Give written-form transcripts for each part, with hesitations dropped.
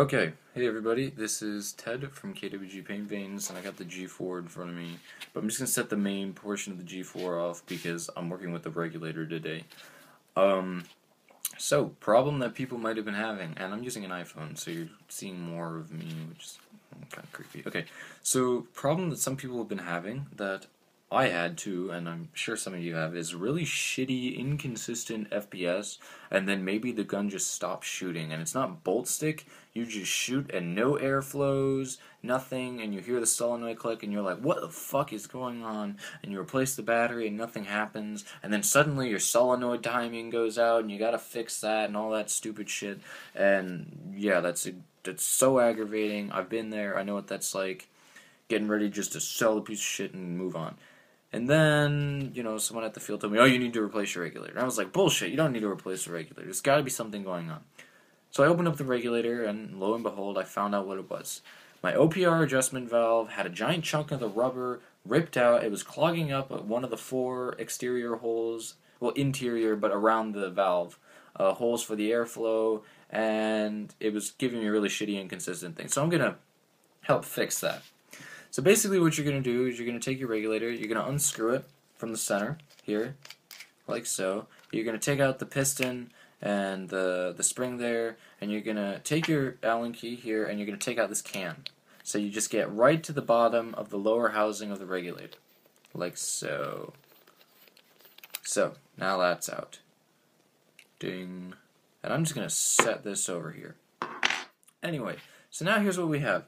Okay, hey everybody, this is Ted from KWG Paint Veins, and I got the G4 in front of me, but I'm just going to set the main portion of the G4 off because I'm working with the regulator today. So, problem that people might have been having, and I'm using an iPhone, so you're seeing more of me, which is kind of creepy. Okay, so problem that some people have been having, that I had too, and I'm sure some of you have, is really shitty, inconsistent FPS, and then maybe the gun just stops shooting, and it's not bolt stick, you just shoot and no air flows, nothing, and you hear the solenoid click, and you're like, what the fuck is going on? And you replace the battery and nothing happens, and then suddenly your solenoid timing goes out, and you gotta fix that, and all that stupid shit, and yeah, that's so aggravating. I've been there, I know what that's like, getting ready just to sell a piece of shit and move on. And then, someone at the field told me, oh, you need to replace your regulator. And I was like, bullshit, you don't need to replace the regulator. There's got to be something going on. So I opened up the regulator, and lo and behold, I found out what it was. My OPR adjustment valve had a giant chunk of the rubber ripped out. It was clogging up one of the 4 exterior holes, well, interior, but around the valve, holes for the airflow, and it was giving me a really shitty, inconsistent thing. So I'm going to help fix that. So basically what you're going to do is you're going to take your regulator, you're going to unscrew it from the center, here, like so. You're going to take out the piston and the spring there, and you're going to take your Allen key here, and you're going to take out this can. So you just get right to the bottom of the lower housing of the regulator, like so. So, now that's out. Ding. And I'm just going to set this over here. Anyway, so now here's what we have.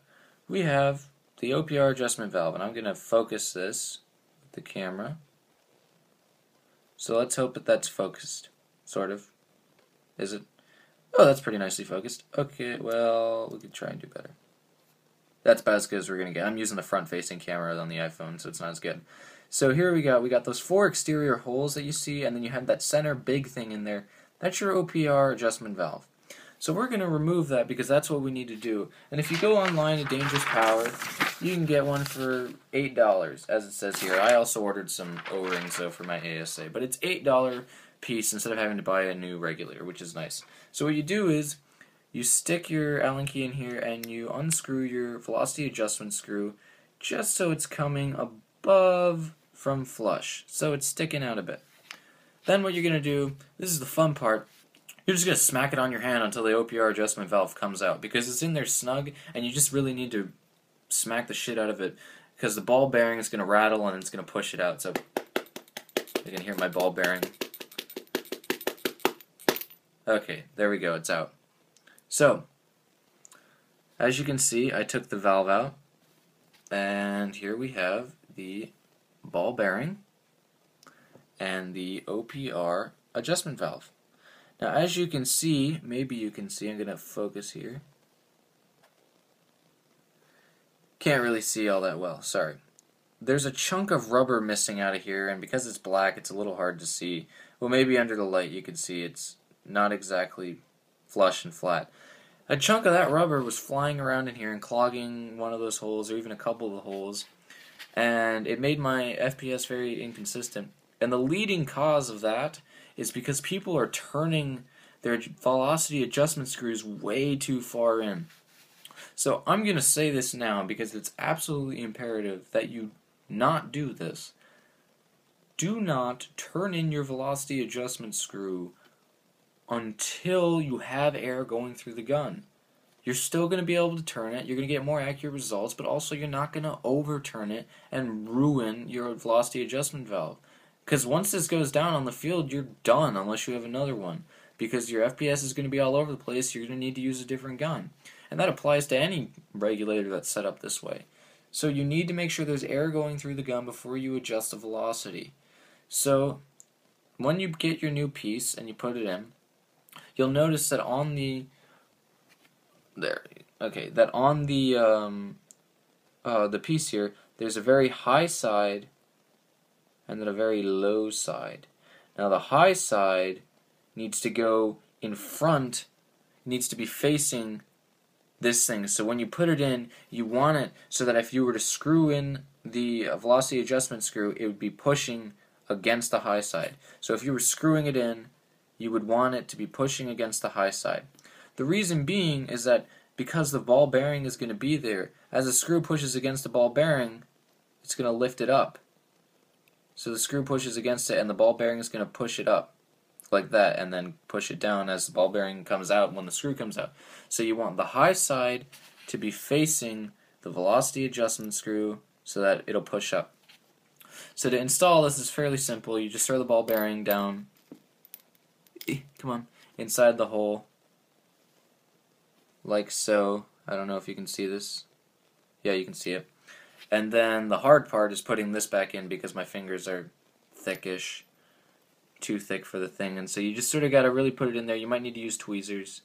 We have the OPR adjustment valve, and I'm going to focus this with the camera. So let's hope that that's focused, sort of. Is it? Oh, that's pretty nicely focused. Okay, well, we could try and do better. That's about as good as we're going to get. I'm using the front-facing camera on the iPhone, so it's not as good. So here we got those 4 exterior holes that you see, and then you have that center big thing in there. That's your OPR adjustment valve. So we're going to remove that because that's what we need to do. And if you go online to Dangerous Power, you can get one for $8, as it says here. I also ordered some O-rings, though, for my ASA. But it's $8 piece instead of having to buy a new regulator, which is nice. So what you do is you stick your Allen key in here and you unscrew your velocity adjustment screw just so it's coming above from flush. So it's sticking out a bit. Then what you're going to do, this is the fun part, you're just going to smack it on your hand until the OPR adjustment valve comes out, because it's in there snug, and you just really need to smack the shit out of it, because the ball bearing is going to rattle and it's going to push it out. So you can hear my ball bearing. Okay, there we go, it's out. So, as you can see, I took the valve out, and here we have the ball bearing and the OPR adjustment valve. Now, as you can see, maybe you can see, I'm going to focus here. Can't really see all that well, sorry. There's a chunk of rubber missing out of here, and because it's black, it's a little hard to see. Well, maybe under the light you can see it's not exactly flush and flat. A chunk of that rubber was flying around in here and clogging one of those holes, or even a couple of the holes, and it made my FPS very inconsistent. And the leading cause of that is because people are turning their velocity adjustment screws way too far in. So I'm going to say this now because it's absolutely imperative that you not do this. Do not turn in your velocity adjustment screw until you have air going through the gun. You're still going to be able to turn it, you're going to get more accurate results, but also you're not going to overturn it and ruin your velocity adjustment valve. Because once this goes down on the field, you're done unless you have another one. Because your FPS is going to be all over the place, you're going to need to use a different gun. And that applies to any regulator that's set up this way. So you need to make sure there's air going through the gun before you adjust the velocity. So when you get your new piece and you put it in, you'll notice that on the piece here, there's a very high side and then a very low side. Now the high side needs to go in front, needs to be facing this thing. So when you put it in, you want it so that if you were to screw in the velocity adjustment screw, it would be pushing against the high side. So if you were screwing it in, you would want it to be pushing against the high side. The reason being is that because the ball bearing is going to be there. As the screw pushes against the ball bearing, it's going to lift it up. So the screw pushes against it and the ball bearing is going to push it up like that and then push it down as the ball bearing comes out when the screw comes out. So you want the high side to be facing the velocity adjustment screw so that it'll push up. So to install this is fairly simple. You just throw the ball bearing down, come on, inside the hole, like so. I don't know if you can see this. Yeah, you can see it. And then the hard part is putting this back in because my fingers are thickish, too thick for the thing, and so you just sort of got to really put it in there. You might need to use tweezers.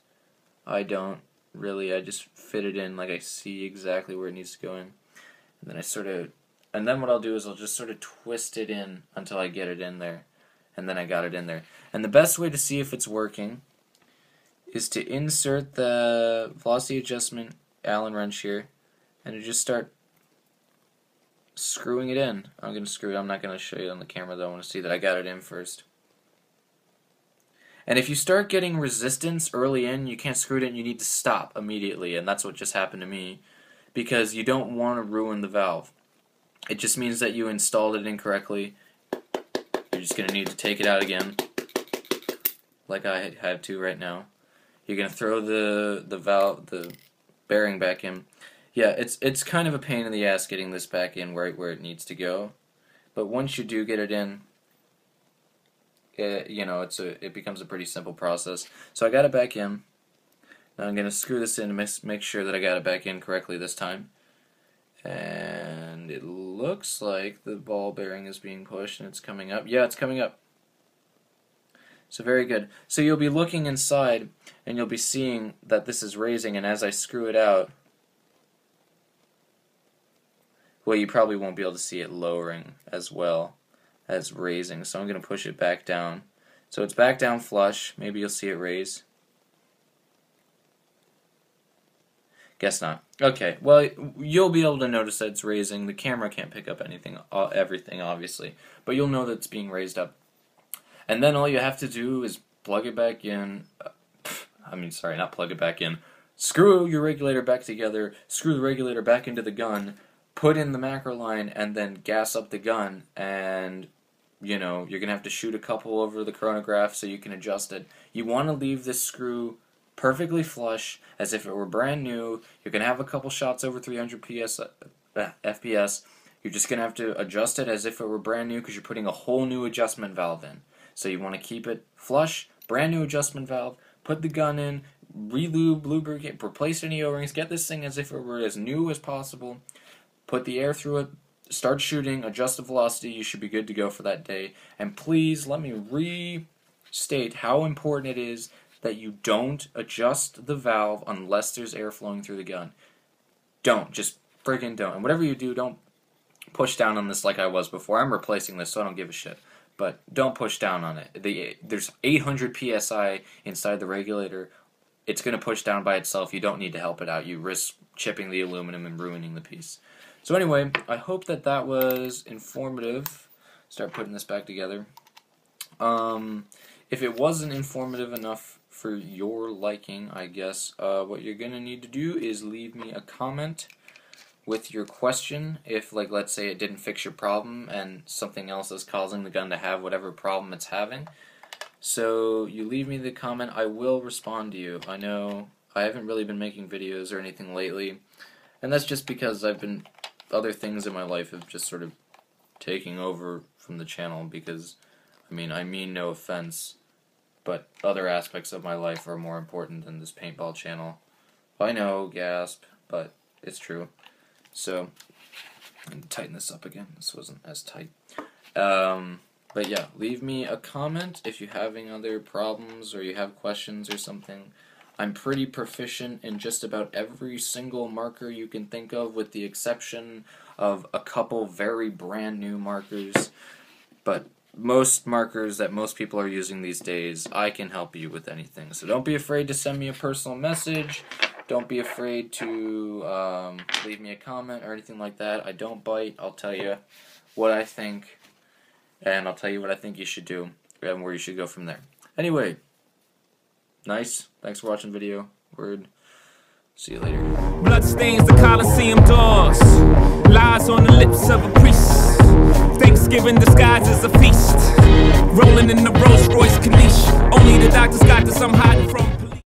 I don't really. I just fit it in like I see exactly where it needs to go in. And then what I'll do is I'll just sort of twist it in until I get it in there. And then I got it in there. And the best way to see if it's working is to insert the velocity adjustment Allen wrench here and to just start screwing it in. I'm going to screw it. I'm not going to show you on the camera though. I want to see that I got it in first. And if you start getting resistance early in, you can't screw it in, you need to stop immediately. And that's what just happened to me, because you don't want to ruin the valve. It just means that you installed it incorrectly. You're just going to need to take it out again, like I have to right now. You're going to throw the bearing back in. Yeah, it's kind of a pain in the ass getting this back in right where it needs to go. But once you do get it in, it becomes a pretty simple process. So I got it back in. Now I'm going to screw this in to make sure that I got it back in correctly this time. And it looks like the ball bearing is being pushed and it's coming up. Yeah, it's coming up. So very good. So you'll be looking inside and you'll be seeing that this is raising, and as I screw it out, well, you probably won't be able to see it lowering as well as raising. So I'm going to push it back down. So it's back down flush. Maybe you'll see it raise. Guess not. Okay, well, you'll be able to notice that it's raising. The camera can't pick up everything, obviously, but you'll know that it's being raised up. And then all you have to do is plug it back in. Not plug it back in. Screw your regulator back together, screw the regulator back into the gun, put in the macro line, and then gas up the gun, and you're going to have to shoot a couple over the chronograph so you can adjust it. You want to leave this screw perfectly flush, as if it were brand new. You're going to have a couple shots over 300 FPS. You're just going to have to adjust it as if it were brand new because you're putting a whole new adjustment valve in. So you want to keep it flush, brand new adjustment valve, put the gun in, re-lube, lubricate, replace any O-rings, get this thing as if it were as new as possible, put the air through it, start shooting, adjust the velocity. You should be good to go for that day. And please let me restate how important it is that you don't adjust the valve unless there's air flowing through the gun. Don't. Just friggin' don't. And whatever you do, don't push down on this like I was before. I'm replacing this, so I don't give a shit. But don't push down on it. There's 800 PSI inside the regulator. It's going to push down by itself. You don't need to help it out. You risk chipping the aluminum and ruining the piece. So anyway, I hope that was informative. Start putting this back together. If it wasn't informative enough for your liking, I guess, what you're going to need to do is leave me a comment with your question. If, like, let's say it didn't fix your problem and something else is causing the gun to have whatever problem it's having. So you leave me the comment, I will respond to you. I know I haven't really been making videos or anything lately, and that's just because other things in my life have just sort of taken over from the channel because, I mean no offense, but other aspects of my life are more important than this paintball channel. I know, gasp, but it's true. So, I'm going to tighten this up again. This wasn't as tight. But yeah, leave me a comment if you're having other problems or you have questions or something. I'm pretty proficient in just about every single marker you can think of, with the exception of a couple very brand new markers. But most markers that most people are using these days, I can help you with anything. So don't be afraid to send me a personal message. Don't be afraid to leave me a comment or anything like that. I don't bite. I'll tell you what I think, and I'll tell you what I think you should do and where you should go from there. Anyway, nice. Thanks for watching the video. Word. See you later. Blood stains the Coliseum doors. Lies on the lips of a priest. Thanksgiving disguised as a feast. Rolling in the Rolls Royce Caniche. Only the doctors got this, I'm hiding from